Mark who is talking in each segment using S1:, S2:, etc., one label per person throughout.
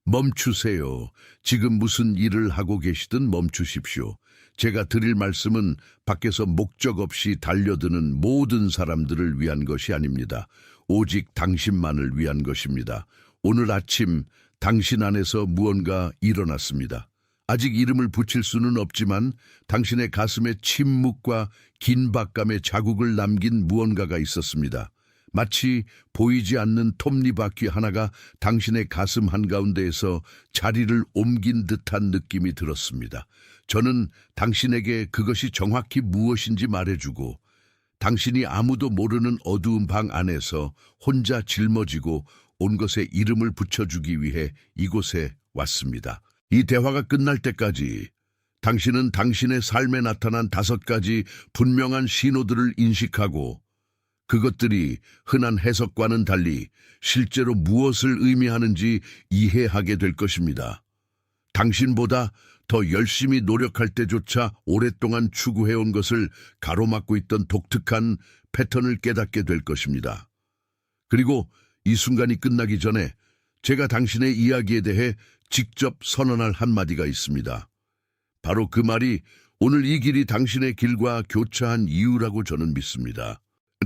S1: 멈추세요. 지금 무슨 일을 하고 계시든 멈추십시오. 제가 드릴 말씀은 밖에서 목적 없이 달려드는 모든 사람들을 위한 것이 아닙니다. 오직 당신만을 위한 것입니다. 오늘 아침 당신 안에서 무언가 일어났습니다. 아직 이름을 붙일 수는 없지만 당신의 가슴에 침묵과 긴박감의 자국을 남긴 무언가가 있었습니다. 마치 보이지 않는 톱니바퀴 하나가 당신의 가슴 한가운데에서 자리를 옮긴 듯한 느낌이 들었습니다. 저는 당신에게 그것이 정확히 무엇인지 말해주고 당신이 아무도 모르는 어두운 방 안에서 혼자 짊어지고 온 것에 이름을 붙여주기 위해 이곳에 왔습니다. 이 대화가 끝날 때까지 당신은 당신의 삶에 나타난 5가지 분명한 신호들을 인식하고 그것들이 흔한 해석과는 달리 실제로 무엇을 의미하는지 이해하게 될 것입니다. 당신보다 더 열심히 노력할 때조차 오랫동안 추구해온 것을 가로막고 있던 독특한 패턴을 깨닫게 될 것입니다. 그리고 이 순간이 끝나기 전에 제가 당신의 이야기에 대해 직접 선언할 한마디가 있습니다. 바로 그 말이 오늘 이 길이 당신의 길과 교차한 이유라고 저는 믿습니다.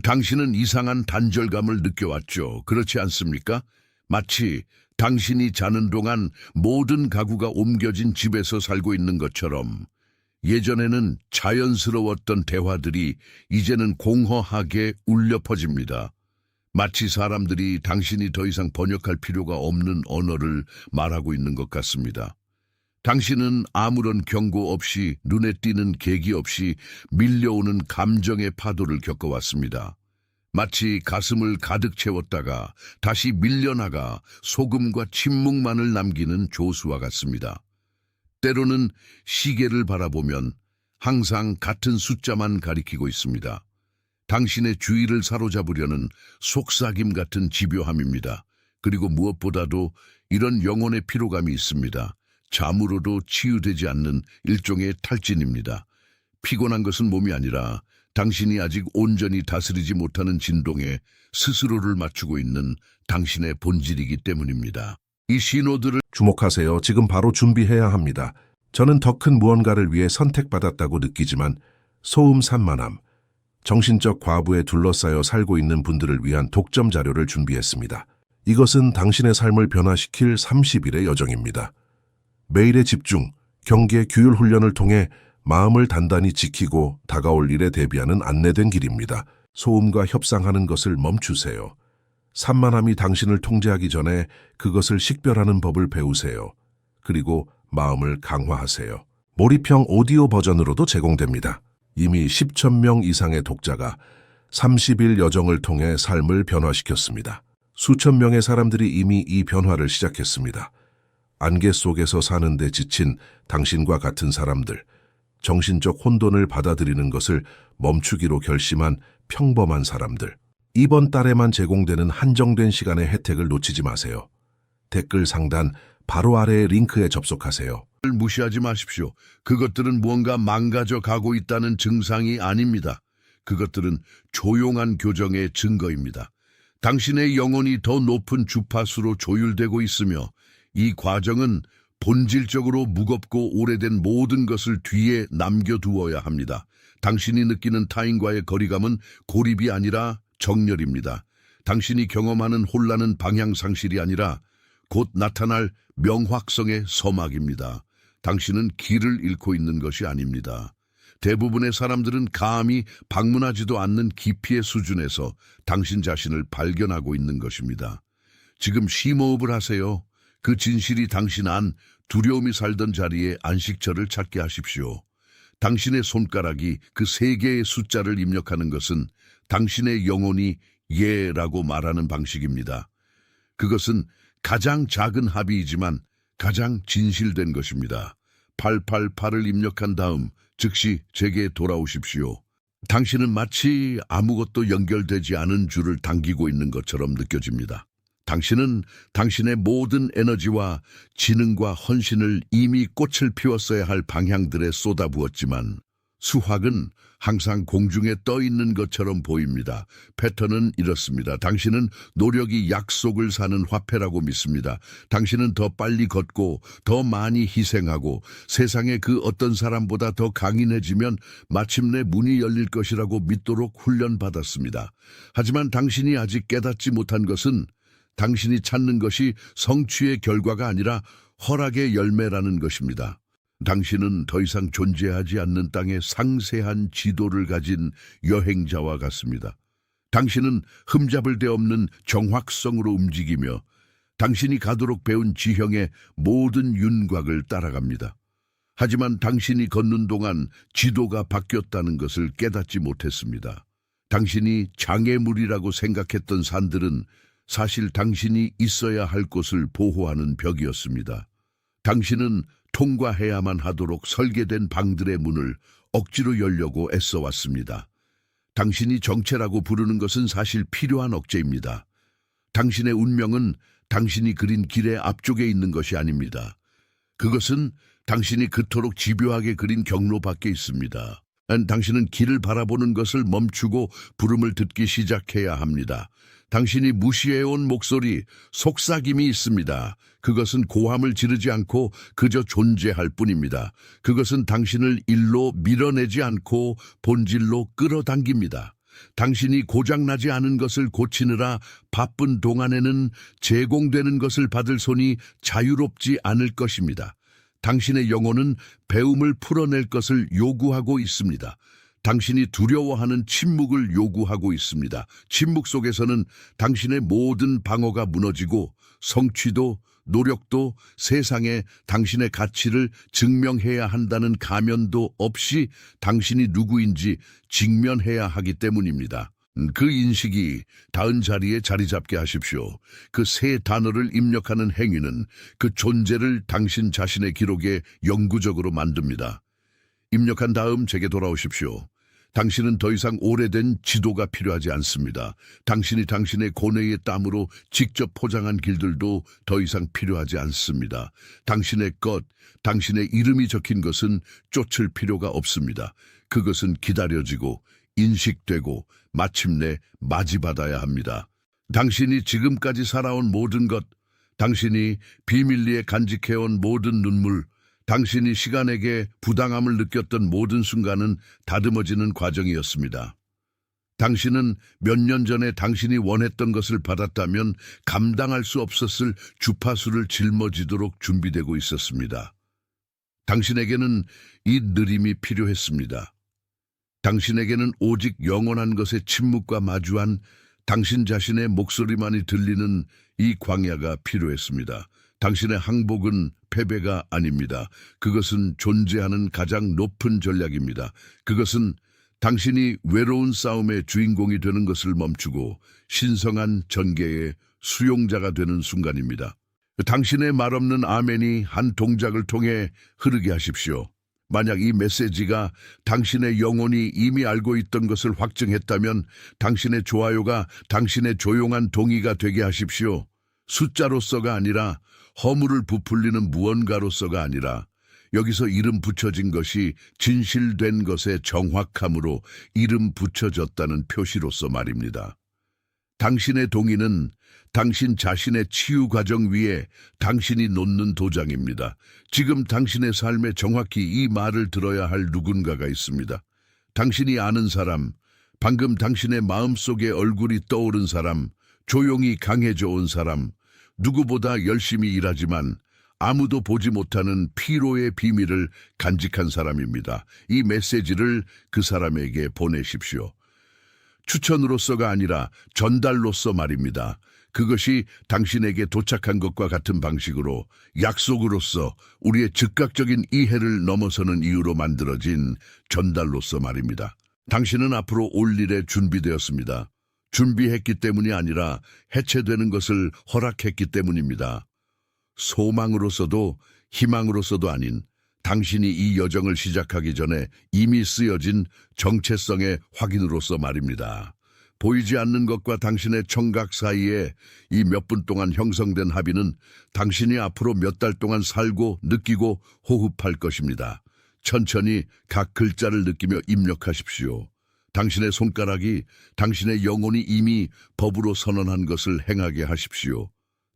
S1: 당신은 이상한 단절감을 느껴왔죠. 그렇지 않습니까? 마치 당신이 자는 동안 모든 가구가 옮겨진 집에서 살고 있는 것처럼 예전에는 자연스러웠던 대화들이 이제는 공허하게 울려 퍼집니다. 마치 사람들이 당신이 더 이상 번역할 필요가 없는 언어를 말하고 있는 것 같습니다. 당신은 아무런 경고 없이 눈에 띄는 계기 없이 밀려오는 감정의 파도를 겪어왔습니다. 마치 가슴을 가득 채웠다가 다시 밀려나가 소금과 침묵만을 남기는 조수와 같습니다. 때로는 시계를 바라보면 항상 같은 숫자만 가리키고 있습니다. 당신의 주의를 사로잡으려는 속삭임 같은 집요함입니다. 그리고 무엇보다도 이런 영혼의 피로감이 있습니다. 잠으로도 치유되지 않는 일종의 탈진입니다. 피곤한 것은 몸이 아니라 당신이 아직 온전히 다스리지 못하는 진동에 스스로를 맞추고 있는 당신의 본질이기 때문입니다. 이 신호들을
S2: 주목하세요. 지금 바로 준비해야 합니다. 저는 더 큰 무언가를 위해 선택받았다고 느끼지만 소음 산만함, 정신적 과부에 둘러싸여 살고 있는 분들을 위한 독점 자료를 준비했습니다. 이것은 당신의 삶을 변화시킬 30일의 여정입니다. 매일의 집중, 경계, 규율 훈련을 통해 마음을 단단히 지키고 다가올 일에 대비하는 안내된 길입니다. 소음과 협상하는 것을 멈추세요. 산만함이 당신을 통제하기 전에 그것을 식별하는 법을 배우세요. 그리고 마음을 강화하세요. 몰입형 오디오 버전으로도 제공됩니다. 이미 10,000명 이상의 독자가 30일 여정을 통해 삶을 변화시켰습니다. 수천 명의 사람들이 이미 이 변화를 시작했습니다. 안개 속에서 사는데 지친 당신과 같은 사람들, 정신적 혼돈을 받아들이는 것을 멈추기로 결심한 평범한 사람들. 이번 달에만 제공되는 한정된 시간의 혜택을 놓치지 마세요. 댓글 상단 바로 아래의 링크에 접속하세요.
S1: 무시하지 마십시오. 그것들은 무언가 망가져 가고 있다는 증상이 아닙니다. 그것들은 조용한 교정의 증거입니다. 당신의 영혼이 더 높은 주파수로 조율되고 있으며 이 과정은 본질적으로 무겁고 오래된 모든 것을 뒤에 남겨두어야 합니다. 당신이 느끼는 타인과의 거리감은 고립이 아니라 정렬입니다. 당신이 경험하는 혼란은 방향상실이 아니라 곧 나타날 명확성의 서막입니다. 당신은 길을 잃고 있는 것이 아닙니다. 대부분의 사람들은 감히 방문하지도 않는 깊이의 수준에서 당신 자신을 발견하고 있는 것입니다. 지금 심호흡을 하세요. 그 진실이 당신 안 두려움이 살던 자리에 안식처를 찾게 하십시오. 당신의 손가락이 그 3개의 숫자를 입력하는 것은 당신의 영혼이 예라고 말하는 방식입니다. 그것은 가장 작은 합의이지만 가장 진실된 것입니다. 888을 입력한 다음 즉시 제게 돌아오십시오. 당신은 마치 아무것도 연결되지 않은 줄을 당기고 있는 것처럼 느껴집니다. 당신은 당신의 모든 에너지와 지능과 헌신을 이미 꽃을 피웠어야 할 방향들에 쏟아부었지만 수확은 항상 공중에 떠 있는 것처럼 보입니다. 패턴은 이렇습니다. 당신은 노력이 약속을 사는 화폐라고 믿습니다. 당신은 더 빨리 걷고 더 많이 희생하고 세상의 그 어떤 사람보다 더 강인해지면 마침내 문이 열릴 것이라고 믿도록 훈련받았습니다. 하지만 당신이 아직 깨닫지 못한 것은 당신이 찾는 것이 성취의 결과가 아니라 허락의 열매라는 것입니다. 당신은 더 이상 존재하지 않는 땅의 상세한 지도를 가진 여행자와 같습니다. 당신은 흠잡을 데 없는 정확성으로 움직이며 당신이 가도록 배운 지형의 모든 윤곽을 따라갑니다. 하지만 당신이 걷는 동안 지도가 바뀌었다는 것을 깨닫지 못했습니다. 당신이 장애물이라고 생각했던 산들은 사실 당신이 있어야 할 곳을 보호하는 벽이었습니다. 당신은 통과해야만 하도록 설계된 방들의 문을 억지로 열려고 애써왔습니다. 당신이 정체라고 부르는 것은 사실 필요한 억제입니다. 당신의 운명은 당신이 그린 길의 앞쪽에 있는 것이 아닙니다. 그것은 당신이 그토록 집요하게 그린 경로 밖에 있습니다. 당신은 길을 바라보는 것을 멈추고 부름을 듣기 시작해야 합니다. 당신이 무시해온 목소리, 속삭임이 있습니다. 그것은 고함을 지르지 않고 그저 존재할 뿐입니다. 그것은 당신을 일로 밀어내지 않고 본질로 끌어당깁니다. 당신이 고장나지 않은 것을 고치느라 바쁜 동안에는 제공되는 것을 받을 손이 자유롭지 않을 것입니다. 당신의 영혼은 배움을 풀어낼 것을 요구하고 있습니다. 당신이 두려워하는 침묵을 요구하고 있습니다. 침묵 속에서는 당신의 모든 방어가 무너지고 성취도, 노력도 세상에 당신의 가치를 증명해야 한다는 가면도 없이 당신이 누구인지 직면해야 하기 때문입니다. 그 인식이 닿은 자리에 자리 잡게 하십시오. 그 세 단어를 입력하는 행위는 그 존재를 당신 자신의 기록에 영구적으로 만듭니다. 입력한 다음 제게 돌아오십시오. 당신은 더 이상 오래된 지도가 필요하지 않습니다. 당신이 당신의 고뇌의 땀으로 직접 포장한 길들도 더 이상 필요하지 않습니다. 당신의 것, 당신의 이름이 적힌 것은 쫓을 필요가 없습니다. 그것은 기다려지고 인식되고 마침내 맞이받아야 합니다. 당신이 지금까지 살아온 모든 것, 당신이 비밀리에 간직해온 모든 눈물, 당신이 시간에게 부당함을 느꼈던 모든 순간은 다듬어지는 과정이었습니다. 당신은 몇 년 전에 당신이 원했던 것을 받았다면 감당할 수 없었을 주파수를 짊어지도록 준비되고 있었습니다. 당신에게는 이 느림이 필요했습니다. 당신에게는 오직 영원한 것의 침묵과 마주한 당신 자신의 목소리만이 들리는 이 광야가 필요했습니다. 당신의 항복은 패배가 아닙니다. 그것은 존재하는 가장 높은 전략입니다. 그것은 당신이 외로운 싸움의 주인공이 되는 것을 멈추고 신성한 전개의 수용자가 되는 순간입니다. 당신의 말없는 아멘이 한 동작을 통해 흐르게 하십시오. 만약 이 메시지가 당신의 영혼이 이미 알고 있던 것을 확증했다면 당신의 좋아요가 당신의 조용한 동의가 되게 하십시오. 숫자로서가 아니라 허물을 부풀리는 무언가로서가 아니라 여기서 이름 붙여진 것이 진실된 것의 정확함으로 이름 붙여졌다는 표시로서 말입니다. 당신의 동의는 당신 자신의 치유 과정 위에 당신이 놓는 도장입니다. 지금 당신의 삶에 정확히 이 말을 들어야 할 누군가가 있습니다. 당신이 아는 사람, 방금 당신의 마음속에 얼굴이 떠오른 사람, 조용히 강해져 온 사람, 누구보다 열심히 일하지만 아무도 보지 못하는 피로의 비밀을 간직한 사람입니다. 이 메시지를 그 사람에게 보내십시오. 추천으로서가 아니라 전달로서 말입니다. 그것이 당신에게 도착한 것과 같은 방식으로 약속으로서 우리의 즉각적인 이해를 넘어서는 이유로 만들어진 전달로서 말입니다. 당신은 앞으로 올 일에 준비되었습니다. 준비했기 때문이 아니라 해체되는 것을 허락했기 때문입니다. 소망으로서도 희망으로서도 아닌 당신이 이 여정을 시작하기 전에 이미 쓰여진 정체성의 확인으로서 말입니다. 보이지 않는 것과 당신의 청각 사이에 이 몇 분 동안 형성된 합의는 당신이 앞으로 몇 달 동안 살고 느끼고 호흡할 것입니다. 천천히 각 글자를 느끼며 입력하십시오. 당신의 손가락이 당신의 영혼이 이미 법으로 선언한 것을 행하게 하십시오.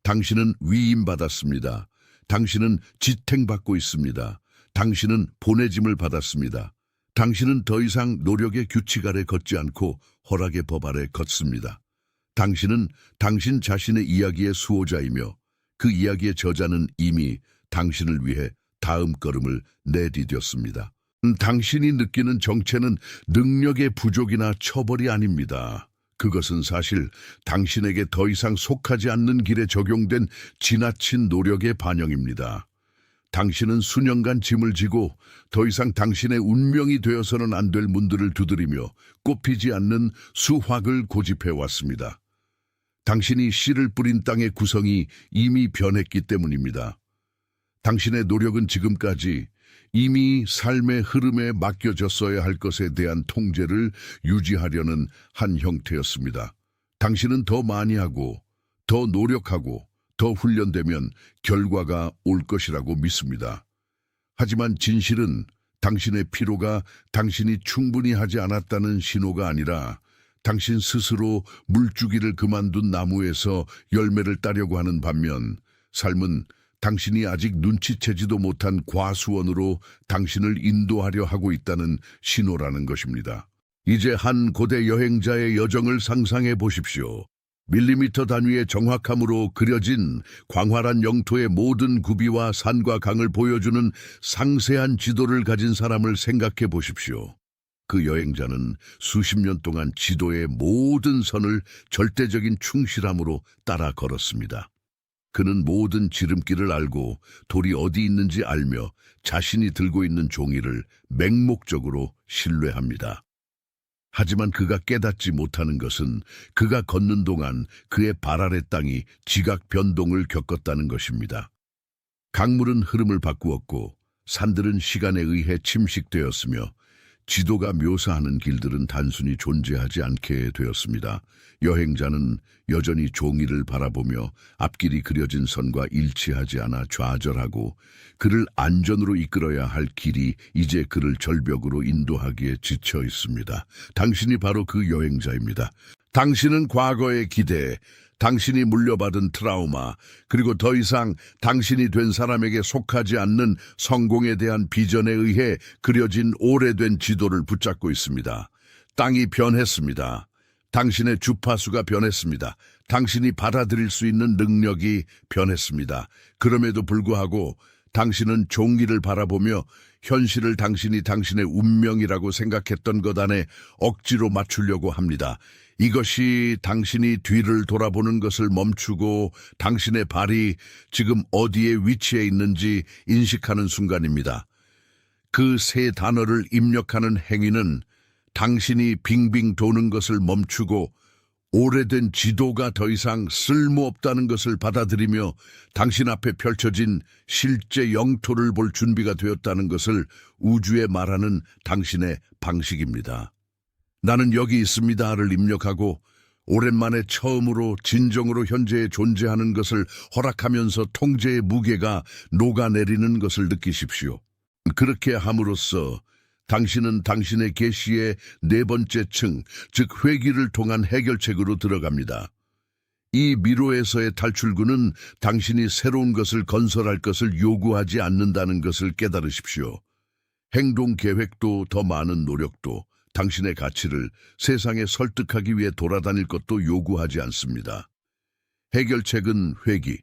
S1: 당신은 위임받았습니다. 당신은 지탱받고 있습니다. 당신은 보내짐을 받았습니다. 당신은 더 이상 노력의 규칙 아래 걷지 않고 허락의 법 아래 걷습니다. 당신은 당신 자신의 이야기의 수호자이며 그 이야기의 저자는 이미 당신을 위해 다음 걸음을 내디뎠습니다. 당신이 느끼는 정체는 능력의 부족이나 처벌이 아닙니다. 그것은 사실 당신에게 더 이상 속하지 않는 길에 적용된 지나친 노력의 반영입니다. 당신은 수년간 짐을 지고 더 이상 당신의 운명이 되어서는 안 될 문들을 두드리며 꼽히지 않는 수확을 고집해왔습니다. 당신이 씨를 뿌린 땅의 구성이 이미 변했기 때문입니다. 당신의 노력은 지금까지 이미 삶의 흐름에 맡겨졌어야 할 것에 대한 통제를 유지하려는 한 형태였습니다. 당신은 더 많이 하고, 더 노력하고, 더 훈련되면 결과가 올 것이라고 믿습니다. 하지만 진실은 당신의 피로가 당신이 충분히 하지 않았다는 신호가 아니라 당신 스스로 물주기를 그만둔 나무에서 열매를 따려고 하는 반면 삶은 당신이 아직 눈치채지도 못한 과수원으로 당신을 인도하려 하고 있다는 신호라는 것입니다. 이제 한 고대 여행자의 여정을 상상해 보십시오. 밀리미터 단위의 정확함으로 그려진 광활한 영토의 모든 구비와 산과 강을 보여주는 상세한 지도를 가진 사람을 생각해 보십시오. 그 여행자는 수십 년 동안 지도의 모든 선을 절대적인 충실함으로 따라 걸었습니다. 그는 모든 지름길을 알고 돌이 어디 있는지 알며 자신이 들고 있는 종이를 맹목적으로 신뢰합니다. 하지만 그가 깨닫지 못하는 것은 그가 걷는 동안 그의 발 아래 땅이 지각 변동을 겪었다는 것입니다. 강물은 흐름을 바꾸었고 산들은 시간에 의해 침식되었으며 지도가 묘사하는 길들은 단순히 존재하지 않게 되었습니다. 여행자는 여전히 종이를 바라보며 앞길이 그려진 선과 일치하지 않아 좌절하고 그를 안전으로 이끌어야 할 길이 이제 그를 절벽으로 인도하기에 지쳐 있습니다. 당신이 바로 그 여행자입니다. 당신은 과거의 기대, 당신이 물려받은 트라우마, 그리고 더 이상 당신이 된 사람에게 속하지 않는 성공에 대한 비전에 의해 그려진 오래된 지도를 붙잡고 있습니다. 땅이 변했습니다. 당신의 주파수가 변했습니다. 당신이 받아들일 수 있는 능력이 변했습니다. 그럼에도 불구하고 당신은 종기를 바라보며 현실을 당신이 당신의 운명이라고 생각했던 것 안에 억지로 맞추려고 합니다. 이것이 당신이 뒤를 돌아보는 것을 멈추고 당신의 발이 지금 어디에 위치해 있는지 인식하는 순간입니다. 그 세 단어를 입력하는 행위는 당신이 빙빙 도는 것을 멈추고 오래된 지도가 더 이상 쓸모없다는 것을 받아들이며 당신 앞에 펼쳐진 실제 영토를 볼 준비가 되었다는 것을 우주에 말하는 당신의 방식입니다. 나는 여기 있습니다를 입력하고 오랜만에 처음으로 진정으로 현재에 존재하는 것을 허락하면서 통제의 무게가 녹아내리는 것을 느끼십시오. 그렇게 함으로써 당신은 당신의 계시의 네 번째 층, 즉 회귀를 통한 해결책으로 들어갑니다. 이 미로에서의 탈출구는 당신이 새로운 것을 건설할 것을 요구하지 않는다는 것을 깨달으십시오. 행동 계획도 더 많은 노력도 당신의 가치를 세상에 설득하기 위해 돌아다닐 것도 요구하지 않습니다. 해결책은 회귀,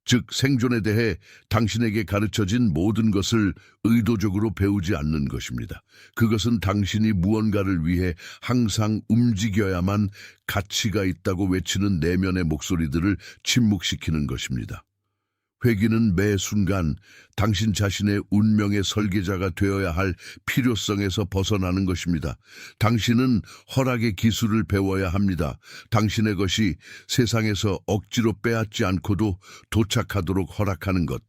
S1: 즉 생존에 대해 당신에게 가르쳐진 모든 것을 의도적으로 배우지 않는 것입니다. 그것은 당신이 무언가를 위해 항상 움직여야만 가치가 있다고 외치는 내면의 목소리들을 침묵시키는 것입니다. 회귀는 매 순간 당신 자신의 운명의 설계자가 되어야 할 필요성에서 벗어나는 것입니다. 당신은 허락의 기술을 배워야 합니다. 당신의 것이 세상에서 억지로 빼앗지 않고도 도착하도록 허락하는 것.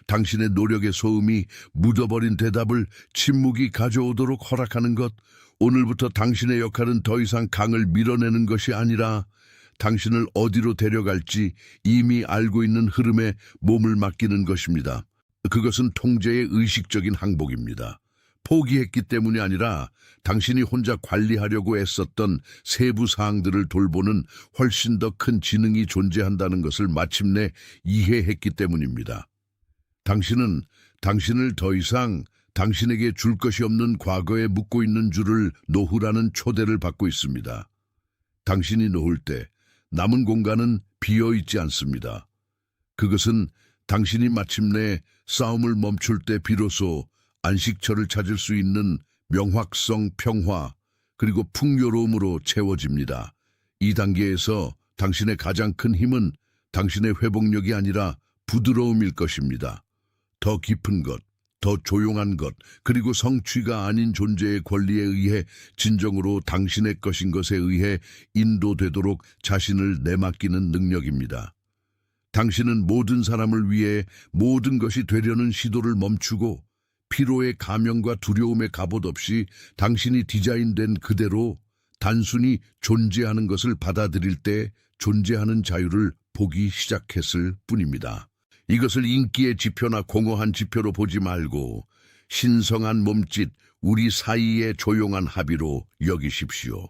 S1: 당신의 노력의 소음이 묻어버린 대답을 침묵이 가져오도록 허락하는 것. 오늘부터 당신의 역할은 더 이상 강을 밀어내는 것이 아니라 당신을 어디로 데려갈지 이미 알고 있는 흐름에 몸을 맡기는 것입니다. 그것은 통제의 의식적인 항복입니다. 포기했기 때문이 아니라 당신이 혼자 관리하려고 애썼던 세부 사항들을 돌보는 훨씬 더 큰 지능이 존재한다는 것을 마침내 이해했기 때문입니다. 당신은 당신을 더 이상 당신에게 줄 것이 없는 과거에 묻고 있는 줄을 노후라는 초대를 받고 있습니다. 당신이 노을 때 남은 공간은 비어 있지 않습니다. 그것은 당신이 마침내 싸움을 멈출 때 비로소 안식처를 찾을 수 있는 명확성, 평화, 그리고 풍요로움으로 채워집니다. 이 단계에서 당신의 가장 큰 힘은 당신의 회복력이 아니라 부드러움일 것입니다. 더 깊은 것, 더 조용한 것, 그리고 성취가 아닌 존재의 권리에 의해 진정으로 당신의 것인 것에 의해 인도되도록 자신을 내맡기는 능력입니다. 당신은 모든 사람을 위해 모든 것이 되려는 시도를 멈추고 피로의 가명과 두려움의 갑옷 없이 당신이 디자인된 그대로 단순히 존재하는 것을 받아들일 때 존재하는 자유를 보기 시작했을 뿐입니다. 이것을 인기의 지표나 공허한 지표로 보지 말고 신성한 몸짓, 우리 사이의 조용한 합의로 여기십시오.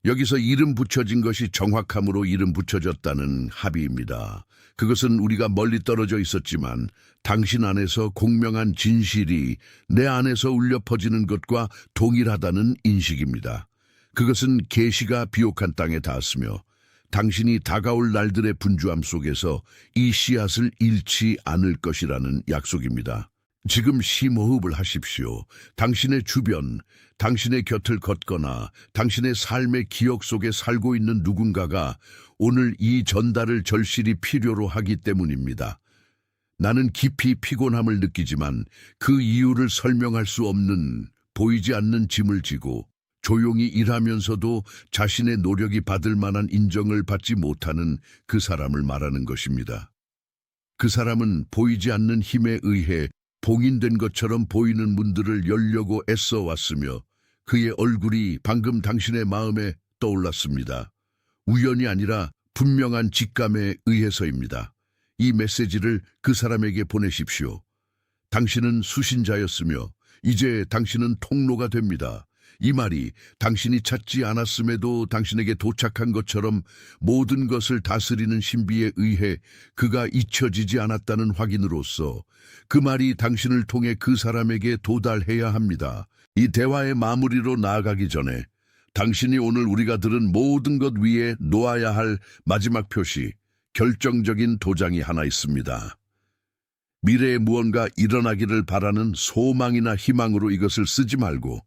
S1: 여기서 이름 붙여진 것이 정확함으로 이름 붙여졌다는 합의입니다. 그것은 우리가 멀리 떨어져 있었지만 당신 안에서 공명한 진실이 내 안에서 울려 퍼지는 것과 동일하다는 인식입니다. 그것은 계시가 비옥한 땅에 닿았으며 당신이 다가올 날들의 분주함 속에서 이 씨앗을 잃지 않을 것이라는 약속입니다. 지금 심호흡을 하십시오. 당신의 주변, 당신의 곁을 걷거나 당신의 삶의 기억 속에 살고 있는 누군가가 오늘 이 전달을 절실히 필요로 하기 때문입니다. 나는 깊이 피곤함을 느끼지만 그 이유를 설명할 수 없는 보이지 않는 짐을 지고 조용히 일하면서도 자신의 노력이 받을 만한 인정을 받지 못하는 그 사람을 말하는 것입니다. 그 사람은 보이지 않는 힘에 의해 봉인된 것처럼 보이는 문들을 열려고 애써 왔으며 그의 얼굴이 방금 당신의 마음에 떠올랐습니다. 우연이 아니라 분명한 직감에 의해서입니다. 이 메시지를 그 사람에게 보내십시오. 당신은 수신자였으며 이제 당신은 통로가 됩니다. 이 말이 당신이 찾지 않았음에도 당신에게 도착한 것처럼 모든 것을 다스리는 신비에 의해 그가 잊혀지지 않았다는 확인으로서 그 말이 당신을 통해 그 사람에게 도달해야 합니다. 이 대화의 마무리로 나아가기 전에 당신이 오늘 우리가 들은 모든 것 위에 놓아야 할 마지막 표시, 결정적인 도장이 하나 있습니다. 미래에 무언가 일어나기를 바라는 소망이나 희망으로 이것을 쓰지 말고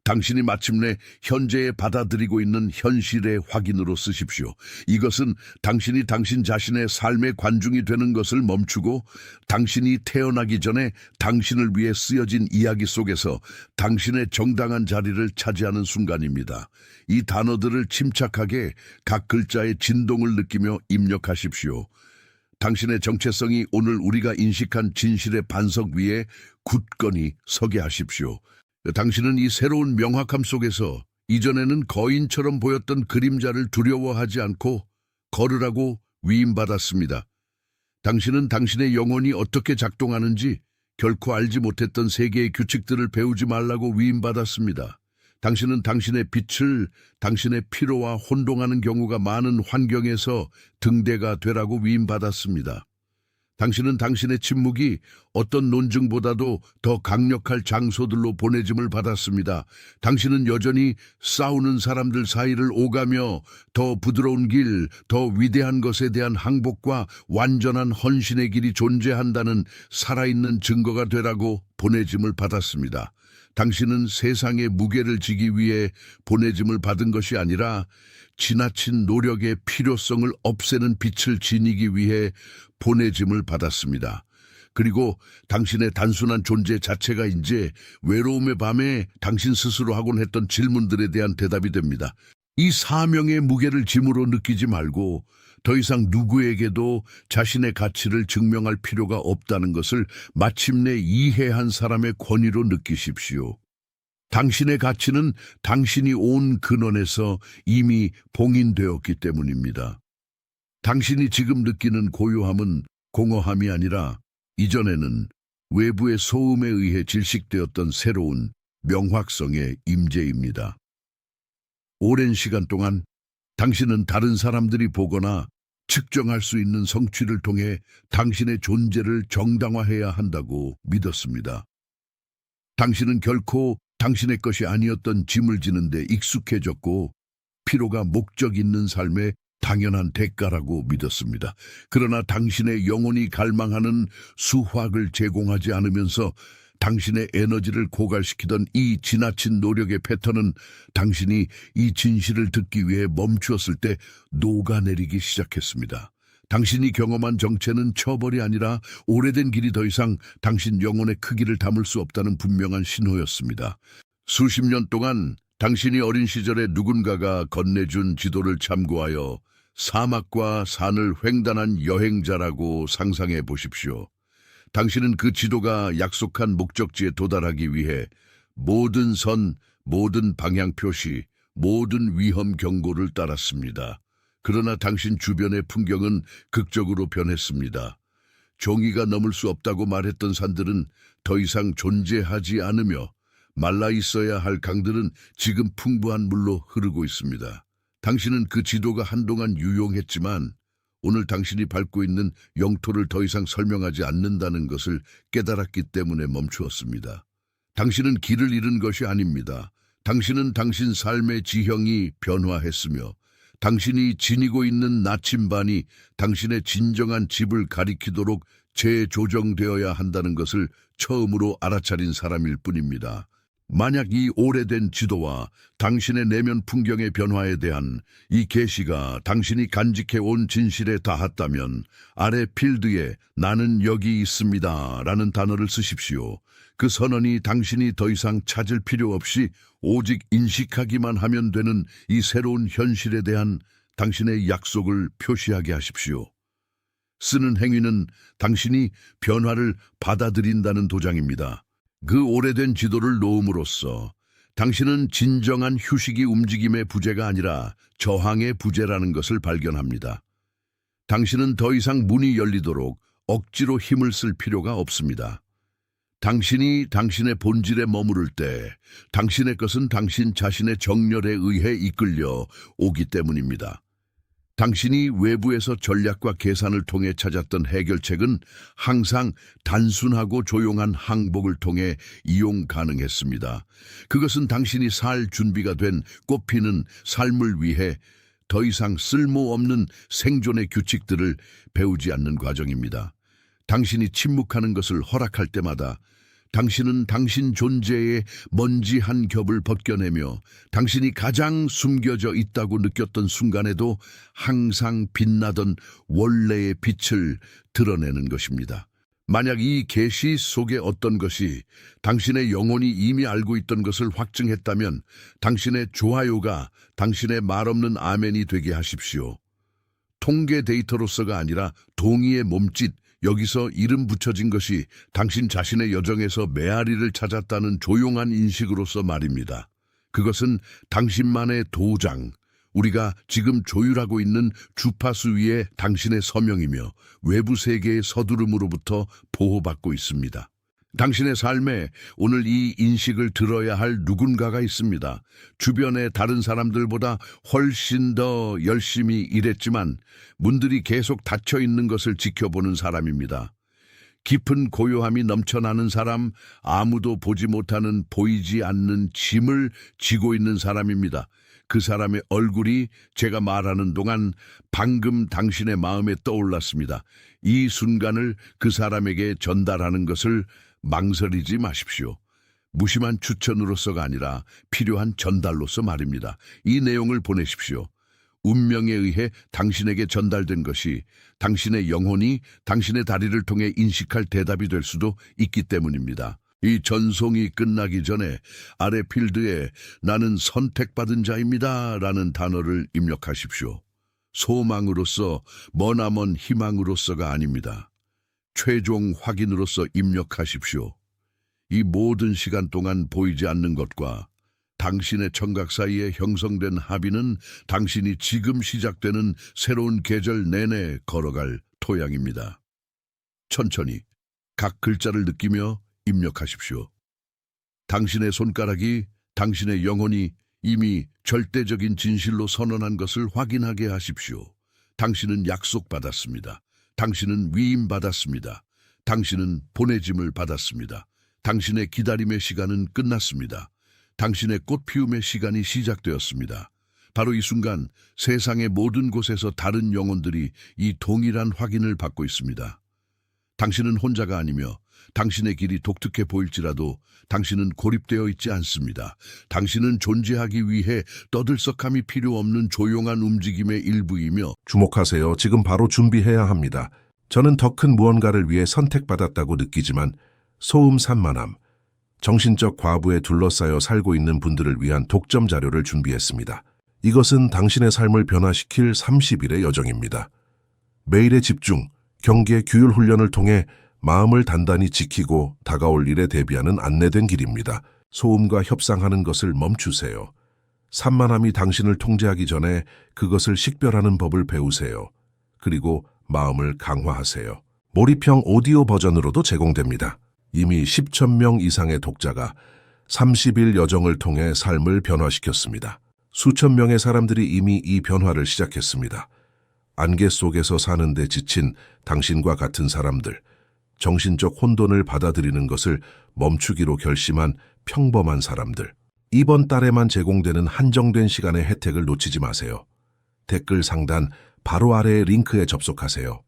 S1: 당신이 마침내 현재에 받아들이고 있는 현실의 확인으로 쓰십시오. 이것은 당신이 당신 자신의 삶의 관중이 되는 것을 멈추고 당신이 태어나기 전에 당신을 위해 쓰여진 이야기 속에서 당신의 정당한 자리를 차지하는 순간입니다. 이 단어들을 침착하게 각 글자의 진동을 느끼며 입력하십시오. 당신의 정체성이 오늘 우리가 인식한 진실의 반석 위에 굳건히 서게 하십시오. 당신은 이 새로운 명확함 속에서 이전에는 거인처럼 보였던 그림자를 두려워하지 않고 걸으라고 위임받았습니다. 당신은 당신의 영혼이 어떻게 작동하는지 결코 알지 못했던 세계의 규칙들을 배우지 말라고 위임받았습니다. 당신은 당신의 빛을 당신의 피로와 혼동하는 경우가 많은 환경에서 등대가 되라고 위임받았습니다. 당신은 당신의 침묵이 어떤 논증보다도 더 강력할 장소들로 보내짐을 받았습니다. 당신은 여전히 싸우는 사람들 사이를 오가며 더 부드러운 길, 더 위대한 것에 대한 항복과 완전한 헌신의 길이 존재한다는 살아있는 증거가 되라고 보내짐을 받았습니다. 당신은 세상의 무게를 지기 위해 보내짐을 받은 것이 아니라 지나친 노력의 필요성을 없애는 빛을 지니기 위해 보내짐을 받았습니다. 그리고 당신의 단순한 존재 자체가 이제 외로움의 밤에 당신 스스로 하곤 했던 질문들에 대한 대답이 됩니다. 이 사명의 무게를 짐으로 느끼지 말고 더 이상 누구에게도 자신의 가치를 증명할 필요가 없다는 것을 마침내 이해한 사람의 권위로 느끼십시오. 당신의 가치는 당신이 온 근원에서 이미 봉인되었기 때문입니다. 당신이 지금 느끼는 고요함은 공허함이 아니라 이전에는 외부의 소음에 의해 질식되었던 새로운 명확성의 임재입니다. 오랜 시간 동안 당신은 다른 사람들이 보거나 측정할 수 있는 성취를 통해 당신의 존재를 정당화해야 한다고 믿었습니다. 당신은 결코 당신의 것이 아니었던 짐을 지는데 익숙해졌고 피로가 목적 있는 삶의 당연한 대가라고 믿었습니다. 그러나 당신의 영혼이 갈망하는 수확을 제공하지 않으면서 당신의 에너지를 고갈시키던 이 지나친 노력의 패턴은 당신이 이 진실을 듣기 위해 멈추었을 때 녹아내리기 시작했습니다. 당신이 경험한 정체는 처벌이 아니라 오래된 길이 더 이상 당신 영혼의 크기를 담을 수 없다는 분명한 신호였습니다. 수십 년 동안 당신이 어린 시절에 누군가가 건네준 지도를 참고하여 사막과 산을 횡단한 여행자라고 상상해 보십시오. 당신은 그 지도가 약속한 목적지에 도달하기 위해 모든 선, 모든 방향 표시, 모든 위험 경고를 따랐습니다. 그러나 당신 주변의 풍경은 극적으로 변했습니다. 종이가 넘을 수 없다고 말했던 산들은 더 이상 존재하지 않으며 말라 있어야 할 강들은 지금 풍부한 물로 흐르고 있습니다. 당신은 그 지도가 한동안 유용했지만 오늘 당신이 밟고 있는 영토를 더 이상 설명하지 않는다는 것을 깨달았기 때문에 멈추었습니다. 당신은 길을 잃은 것이 아닙니다. 당신은 당신 삶의 지형이 변화했으며 당신이 지니고 있는 나침반이 당신의 진정한 집을 가리키도록 재조정되어야 한다는 것을 처음으로 알아차린 사람일 뿐입니다. 만약 이 오래된 지도와 당신의 내면 풍경의 변화에 대한 이 계시가 당신이 간직해온 진실에 닿았다면 아래 필드에 나는 여기 있습니다 라는 단어를 쓰십시오. 그 선언이 당신이 더 이상 찾을 필요 없이 오직 인식하기만 하면 되는 이 새로운 현실에 대한 당신의 약속을 표시하게 하십시오. 쓰는 행위는 당신이 변화를 받아들인다는 도장입니다. 그 오래된 지도를 놓음으로써 당신은 진정한 휴식이 움직임의 부재가 아니라 저항의 부재라는 것을 발견합니다. 당신은 더 이상 문이 열리도록 억지로 힘을 쓸 필요가 없습니다. 당신이 당신의 본질에 머무를 때 당신의 것은 당신 자신의 정열에 의해 이끌려 오기 때문입니다. 당신이 외부에서 전략과 계산을 통해 찾았던 해결책은 항상 단순하고 조용한 항복을 통해 이용 가능했습니다. 그것은 당신이 살 준비가 된 꽃피는 삶을 위해 더 이상 쓸모없는 생존의 규칙들을 배우지 않는 과정입니다. 당신이 침묵하는 것을 허락할 때마다 당신은 당신 존재의 먼지 한 겹을 벗겨내며 당신이 가장 숨겨져 있다고 느꼈던 순간에도 항상 빛나던 원래의 빛을 드러내는 것입니다. 만약 이 계시 속에 어떤 것이 당신의 영혼이 이미 알고 있던 것을 확증했다면 당신의 좋아요가 당신의 말없는 아멘이 되게 하십시오. 통계 데이터로서가 아니라 동의의 몸짓, 여기서 이름 붙여진 것이 당신 자신의 여정에서 메아리를 찾았다는 조용한 인식으로서 말입니다. 그것은 당신만의 도장, 우리가 지금 조율하고 있는 주파수 위에 당신의 서명이며 외부 세계의 서두름으로부터 보호받고 있습니다. 당신의 삶에 오늘 이 인식을 들어야 할 누군가가 있습니다. 주변의 다른 사람들보다 훨씬 더 열심히 일했지만 문들이 계속 닫혀 있는 것을 지켜보는 사람입니다. 깊은 고요함이 넘쳐나는 사람, 아무도 보지 못하는 보이지 않는 짐을 지고 있는 사람입니다. 그 사람의 얼굴이 제가 말하는 동안 방금 당신의 마음에 떠올랐습니다. 이 순간을 그 사람에게 전달하는 것을 망설이지 마십시오. 무심한 추천으로서가 아니라 필요한 전달로서 말입니다. 이 내용을 보내십시오. 운명에 의해 당신에게 전달된 것이 당신의 영혼이 당신의 다리를 통해 인식할 대답이 될 수도 있기 때문입니다. 이 전송이 끝나기 전에 아래 필드에 나는 선택받은 자입니다 라는 단어를 입력하십시오. 소망으로서 머나먼 희망으로서가 아닙니다. 최종 확인으로서 입력하십시오. 이 모든 시간 동안 보이지 않는 것과 당신의 청각 사이에 형성된 합의는 당신이 지금 시작되는 새로운 계절 내내 걸어갈 토양입니다. 천천히 각 글자를 느끼며 입력하십시오. 당신의 손가락이 당신의 영혼이 이미 절대적인 진실로 선언한 것을 확인하게 하십시오. 당신은 약속받았습니다. 당신은 위임받았습니다. 당신은 보내짐을 받았습니다. 당신의 기다림의 시간은 끝났습니다. 당신의 꽃피움의 시간이 시작되었습니다. 바로 이 순간 세상의 모든 곳에서 다른 영혼들이 이 동일한 확인을 받고 있습니다. 당신은 혼자가 아니며 당신의 길이 독특해 보일지라도 당신은 고립되어 있지 않습니다. 당신은 존재하기 위해 떠들썩함이 필요 없는 조용한 움직임의 일부이며
S2: 주목하세요. 지금 바로 준비해야 합니다. 저는 더 큰 무언가를 위해 선택받았다고 느끼지만 소음 산만함, 정신적 과부에 둘러싸여 살고 있는 분들을 위한 독점 자료를 준비했습니다. 이것은 당신의 삶을 변화시킬 30일의 여정입니다. 매일의 집중, 경계, 규율 훈련을 통해 마음을 단단히 지키고 다가올 일에 대비하는 안내된 길입니다. 소음과 협상하는 것을 멈추세요. 산만함이 당신을 통제하기 전에 그것을 식별하는 법을 배우세요. 그리고 마음을 강화하세요. 몰입형 오디오 버전으로도 제공됩니다. 이미 10천 명 이상의 독자가 30일 여정을 통해 삶을 변화시켰습니다. 수천 명의 사람들이 이미 이 변화를 시작했습니다. 안개 속에서 사는데 지친 당신과 같은 사람들, 정신적 혼돈을 받아들이는 것을 멈추기로 결심한 평범한 사람들. 이번 달에만 제공되는 한정된 시간의 혜택을 놓치지 마세요. 댓글 상단 바로 아래의 링크에 접속하세요.